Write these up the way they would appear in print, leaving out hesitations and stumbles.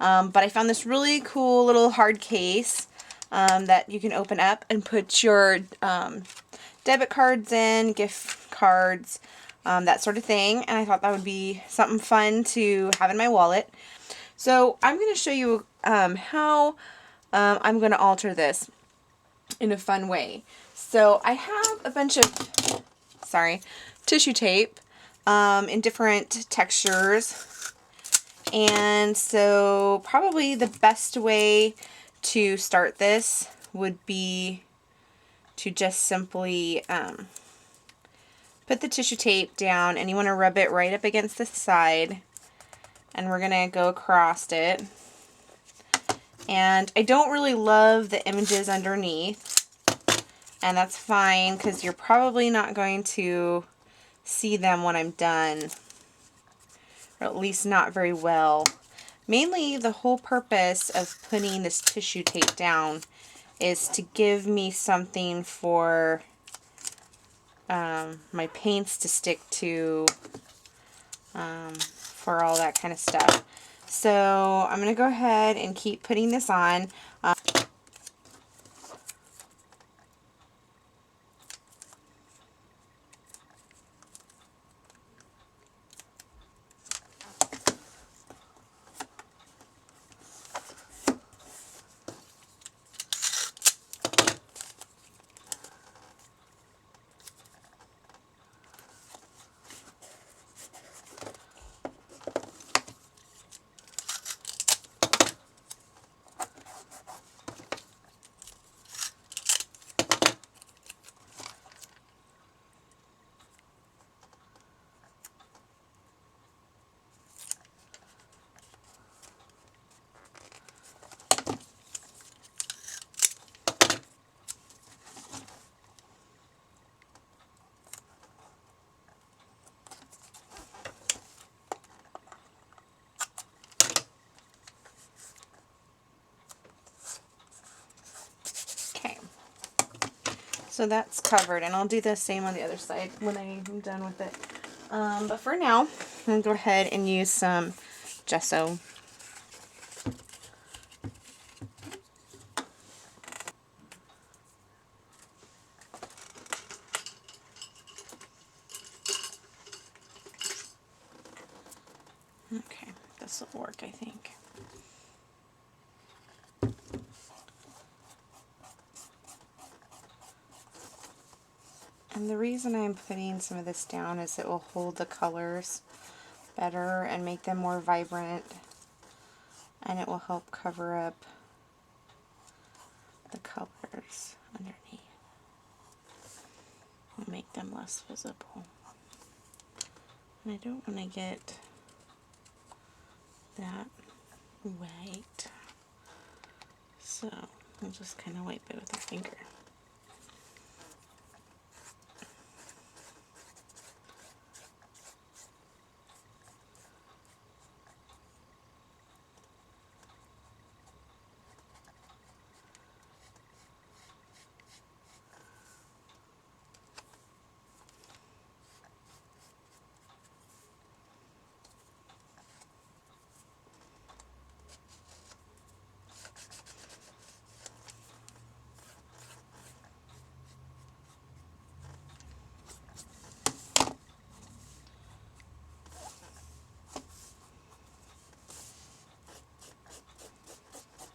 But I found this really cool little hard case that you can open up and put your debit cards in, gift cards, that sort of thing. And I thought that would be something fun to have in my wallet. So I'm going to show you how I'm going to alter this in a fun way. So I have a bunch of, tissue tape in different textures. And so probably the best way to start this would be to just simply put the tissue tape down, and you want to rub it right up against the side, and we're going to go across it. And I don't really love the images underneath, and that's fine because you're probably not going to see them when I'm done, or at least not very well. Mainly the whole purpose of putting this tissue tape down is to give me something for my paints to stick to, for all that kind of stuff. So I'm going to go ahead and keep putting this on. So that's covered, and I'll do the same on the other side when I'm done with it. But for now, I'm going to go ahead and use some gesso. Okay, this will work, I think. And the reason I'm putting some of this down is it will hold the colors better and make them more vibrant, and it will help cover up the colors underneath and make them less visible. And I don't want to get that white, so I'll just kind of wipe it with a finger.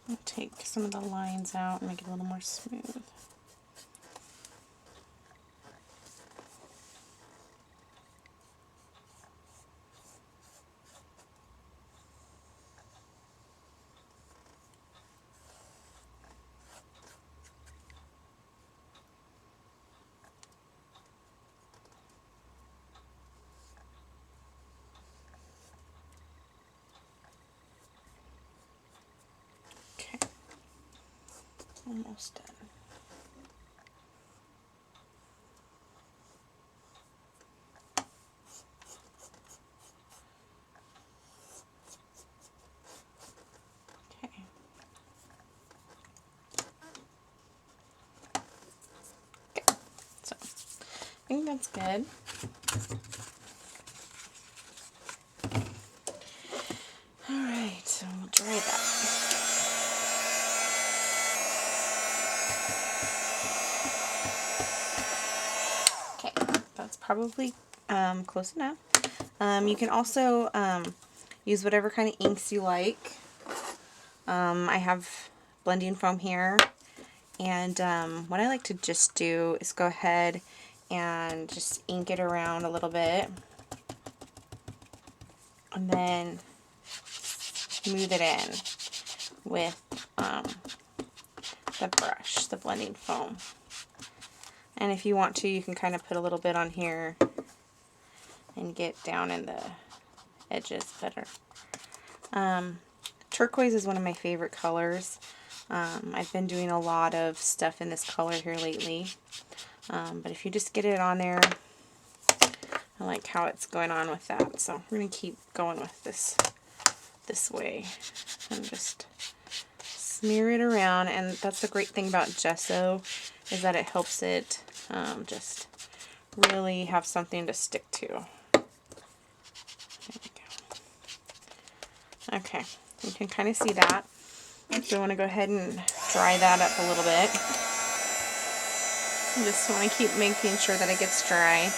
I'll take some of the lines out and make it a little more smooth. Okay, almost done. I think that's good. Alright, so we'll dry that. Okay, that's probably close enough. You can also use whatever kind of inks you like. I have blending foam here, and what I like to just do is go ahead and just ink it around a little bit, and then smooth it in with the brush, the blending foam. And if you want to, you can kind of put a little bit on here and get down in the edges better. Turquoise is one of my favorite colors. I've been doing a lot of stuff in this color here lately. But if you just get it on there, I like how it's going on with that. So we're going to keep going with this way and just smear it around. And that's the great thing about gesso, is that it helps it just really have something to stick to. There we go. Okay, you can kind of see that. So I want to go ahead and dry that up a little bit. I just want to keep making sure that it gets dry.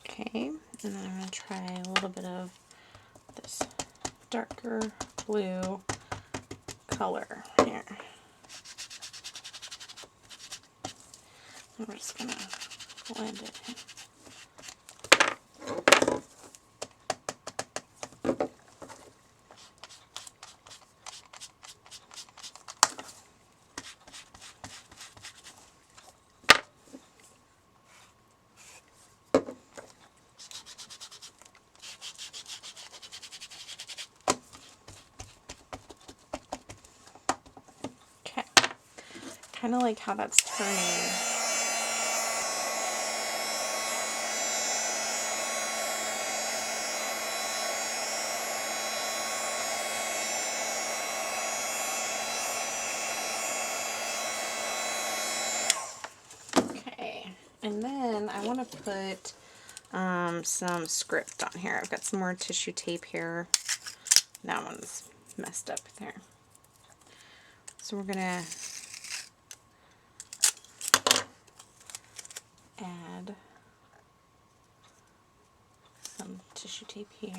Okay, and then I'm going to try a little bit of this darker blue color here. And we're just going to blend it in. Kind of like how that's turning. Okay, and then I want to put some script on here. I've got some more tissue tape here. That one's messed up there. So we're gonna add some tissue tape here.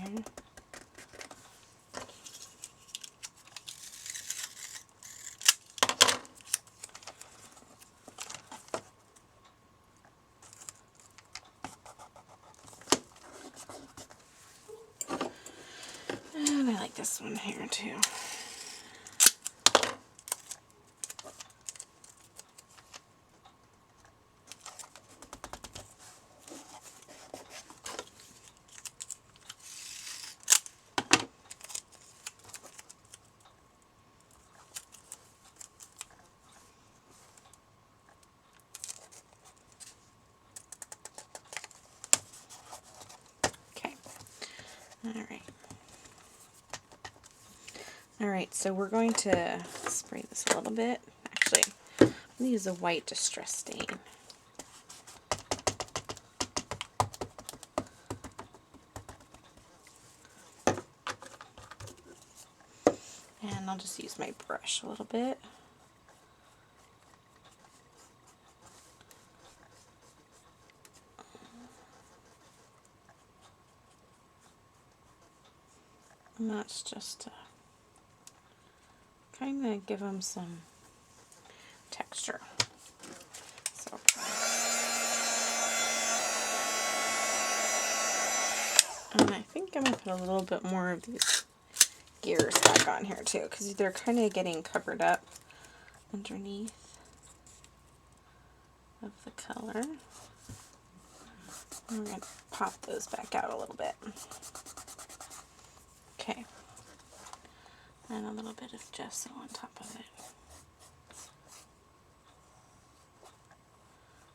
And I like this one here too. Alright, so we're going to spray this a little bit. Actually, I'm going to use a white distress stain. And I'll just use my brush a little bit. And that's just to kind of give them some texture. So, and I think I'm going to put a little bit more of these gears back on here too, because they're kind of getting covered up underneath of the color. And we're going to pop those back out a little bit. Okay. And a little bit of gesso on top of it.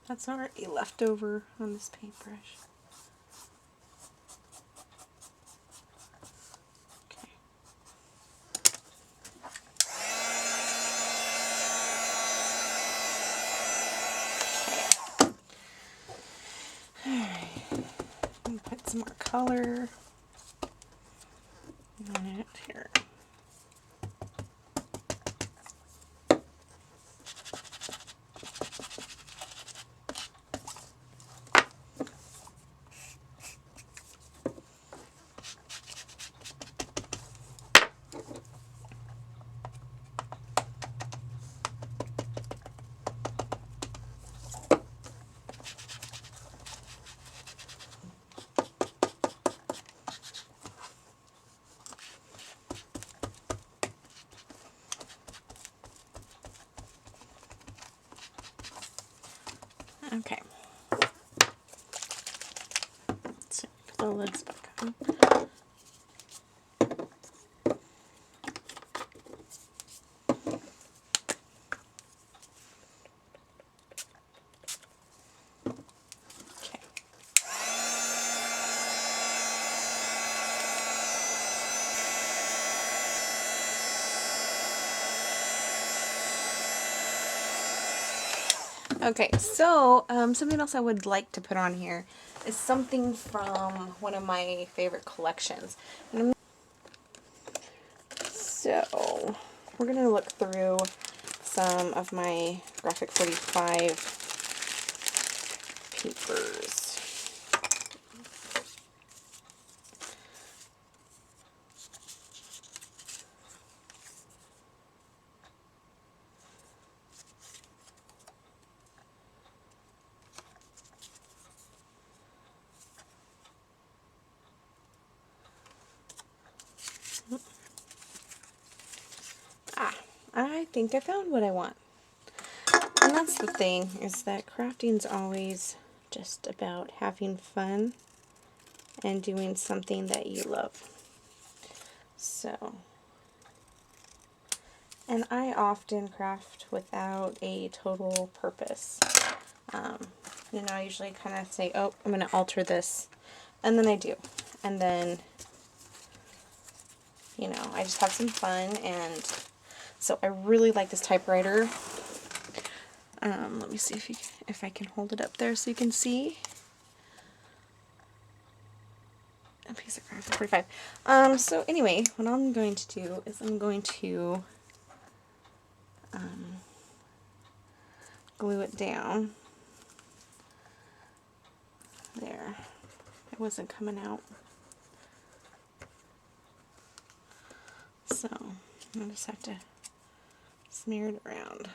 That's already left over on this paintbrush. Okay. Alright. some more color on it here. Okay. Let's see, put the lids back on. Okay. Okay, so something else I would like to put on here is something from one of my favorite collections. So we're going to look through some of my Graphic 45 papers. I think I found what I want. And that's the thing, is that crafting's always just about having fun and doing something that you love. So, and I often craft without a total purpose. You know, I usually kind of say, oh, I'm going to alter this, and then I do. And then, you know, I just have some fun, and so I really like this typewriter. Let me see if I can hold it up there so you can see. A piece of Graphic 45. So anyway, what I'm going to do is I'm going to glue it down. There. It wasn't coming out. So I just have to smear it around.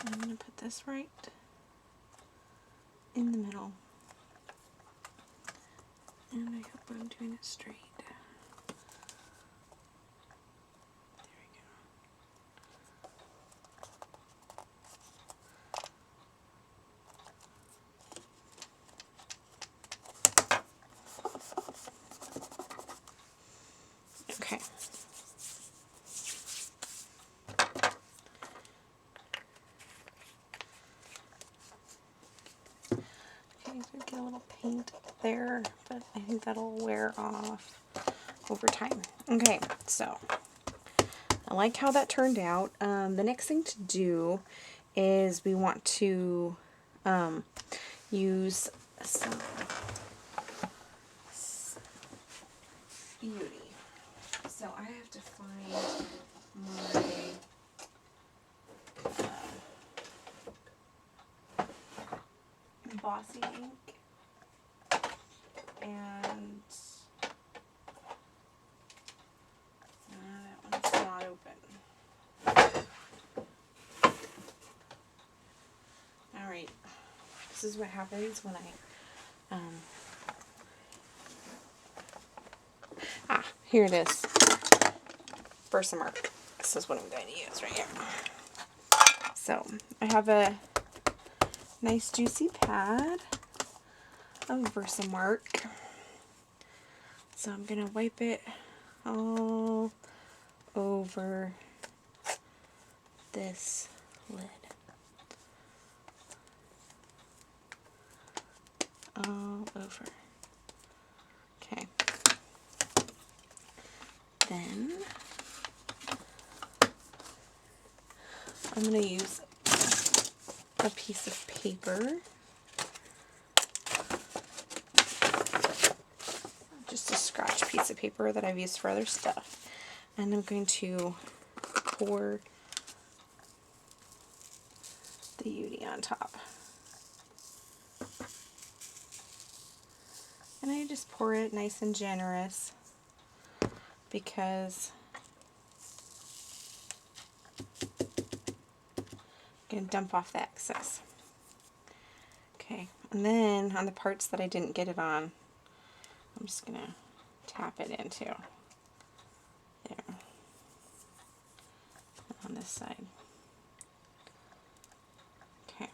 I'm going to put this right in the middle. And I hope I'm doing it straight. Okay. Okay, so get a little paint there, but I think that'll wear off over time. Okay, so I like how that turned out. The next thing to do is we want to use some Utee. So I have to find my embossing ink, and that one's not open. Alright, this is what happens when I here it is. Versamark. This is what I'm going to use right here. So I have a nice juicy pad of Versamark. So I'm going to wipe it all over this lid. All over. Okay. Then I'm going to use a piece of paper piece of paper that I've used for other stuff. And I'm going to pour the Utee on top. And I just pour it nice and generous because I'm going to dump off the excess. Okay, and then on the parts that I didn't get it on, I'm just going to tap it into there on this side. Okay,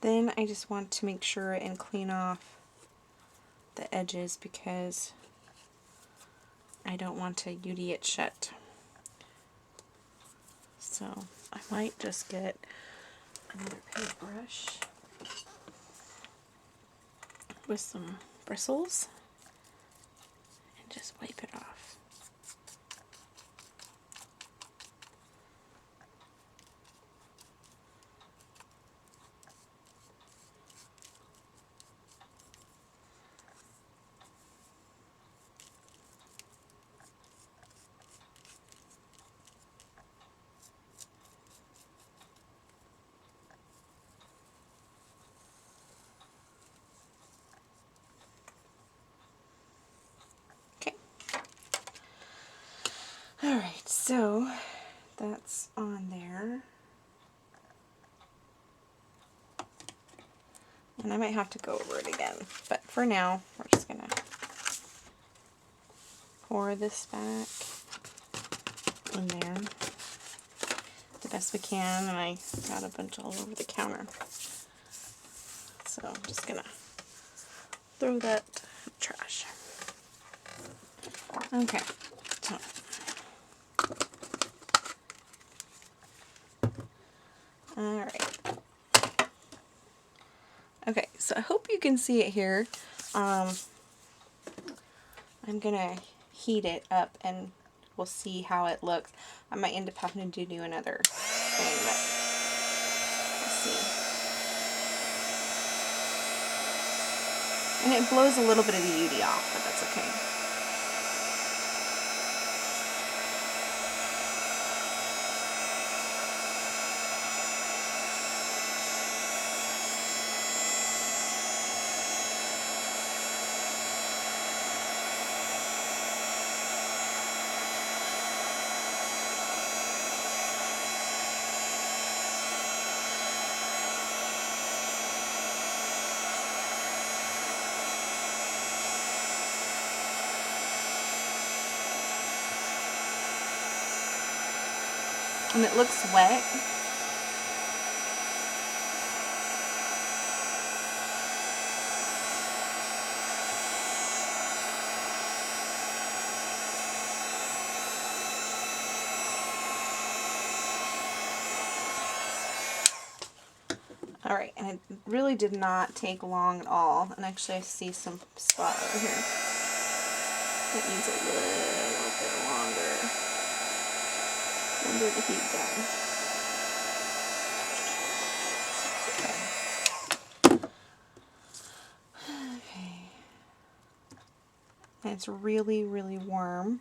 then I just want to make sure and clean off the edges because I don't want to Utee it shut. So I might just get another paintbrush with some bristles and just wipe it off. Alright, so that's on there. And I might have to go over it again, but for now, we're just going to pour this back in there the best we can, and I got a bunch all over the counter. So I'm just going to throw that in the trash. Okay, so alright. Okay, so I hope you can see it here. I'm going to heat it up and we'll see how it looks. I might end up having to do another thing, but let's see. And it blows a little bit of the Utee off, but that's okay. And it looks wet. Alright, and it really did not take long at all. And actually I see some spot over here that needs a little bit longer under the heat gun. Okay. And it's really, really warm.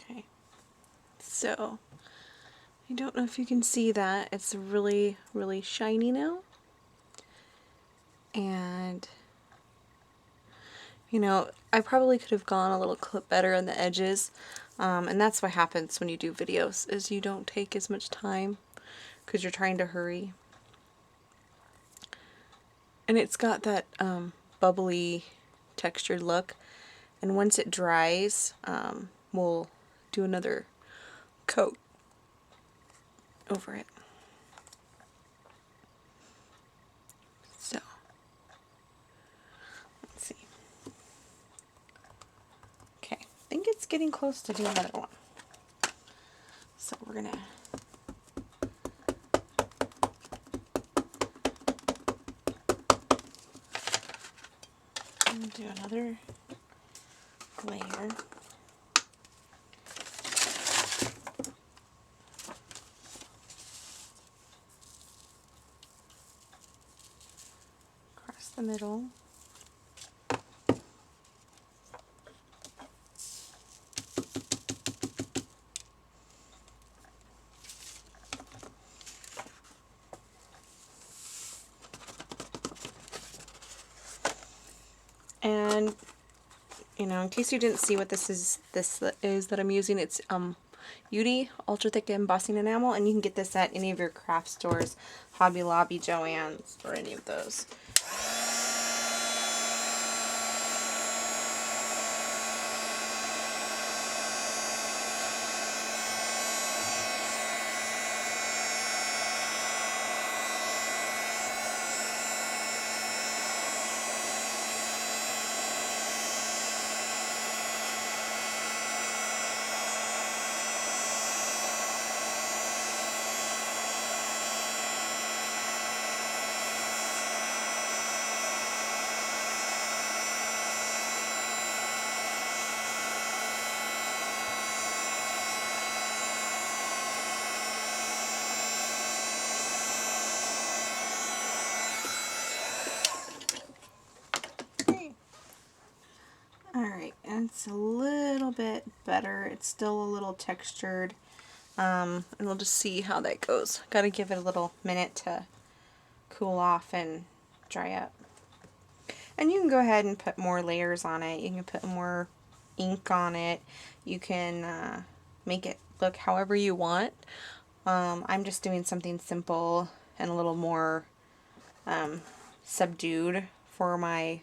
Okay. So, I don't know if you can see that. It's really, really shiny now. And, you know, I probably could have gone a little clip better on the edges. And that's what happens when you do videos, is you don't take as much time because you're trying to hurry. And it's got that bubbly textured look. And once it dries, we'll do another coat over it. So, let's see. Okay, I think it's getting close to doing another one. So we're gonna do another layer. the middle. And, you know, in case you didn't see what this is that I'm using, it's Utee Ultra Thick Embossing Enamel, and you can get this at any of your craft stores, Hobby Lobby, Joann's, or any of those. Alright, and it's a little bit better. It's still a little textured. And we'll just see how that goes. Gotta give it a little minute to cool off and dry up. And you can go ahead and put more layers on it. You can put more ink on it. You can make it look however you want. I'm just doing something simple and a little more subdued for my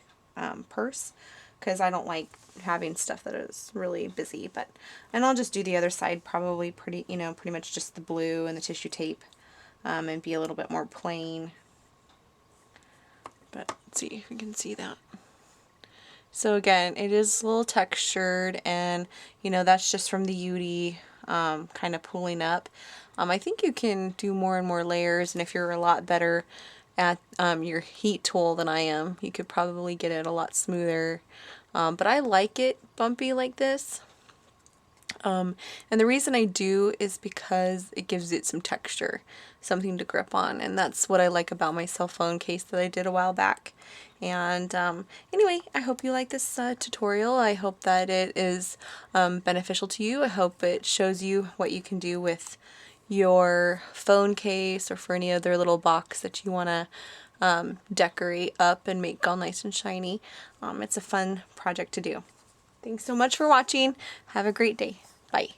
purse, because I don't like having stuff that is really busy. And I'll just do the other side probably pretty much just the blue and the tissue tape, and be a little bit more plain. But let's see if you can see that. So again, it is a little textured, and that's just from the Utee kind of pulling up. I think you can do more and more layers, and if you're a lot better at your heat tool than I am, you could probably get it a lot smoother. But I like it bumpy like this. And the reason I do is because it gives it some texture, something to grip on, and that's what I like about my cell phone case that I did a while back. And anyway, I hope you like this tutorial. I hope that it is beneficial to you. I hope it shows you what you can do with your phone case or for any other little box that you want to decorate up and make all nice and shiny. It's a fun project to do. Thanks so much for watching. Have a great day. Bye.